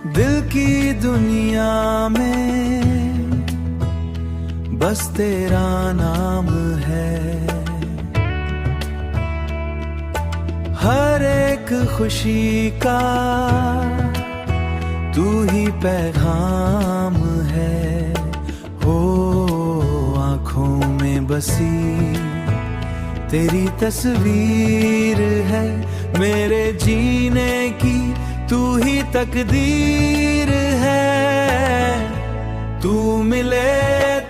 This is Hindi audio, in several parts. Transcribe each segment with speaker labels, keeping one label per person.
Speaker 1: दिल की दुनिया में बस तेरा नाम है, हर एक खुशी का तू ही पैगाम है। हो आँखों में बसी तेरी तस्वीर है, मेरे जीने की तू ही तकदीर है। तू मिले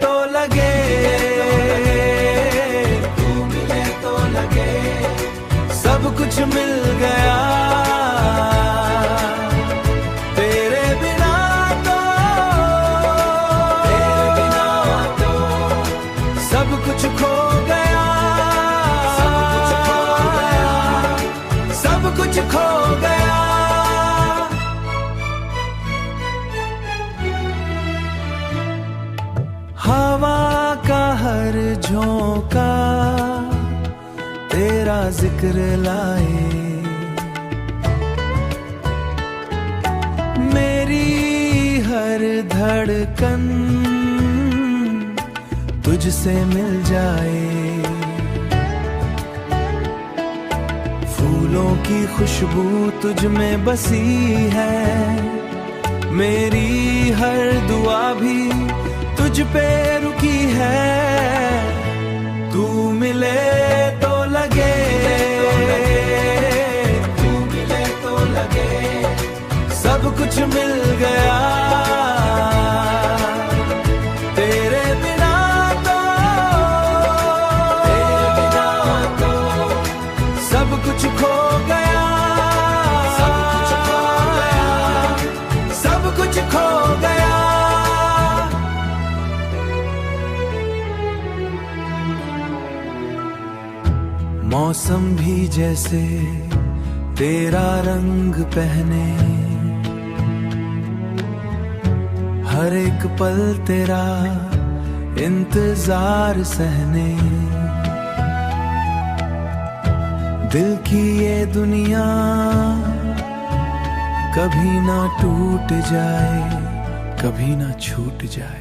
Speaker 1: तो लगे, तू मिले तो लगे सब कुछ मिल गया। तेरे बिना तो सब कुछ खो गया, सब कुछ खो गया। हवा का हर झोंका तेरा जिक्र लाए, मेरी हर धड़कन तुझसे मिल जाए। फूलों की खुशबू तुझ में बसी है, मेरी हर दुआ भी तुझ पे रुकी है। तू मिले तो लगे, तू मिले तो लगे सब कुछ मिल गया। तेरे बिना तो सब कुछ खो गया, सब कुछ खो गया, सब कुछ खो गया। मौसम भी जैसे तेरा रंग पहने, हर एक पल तेरा इंतजार सहने। दिल की ये दुनिया कभी ना टूट जाए, कभी ना छूट जाए।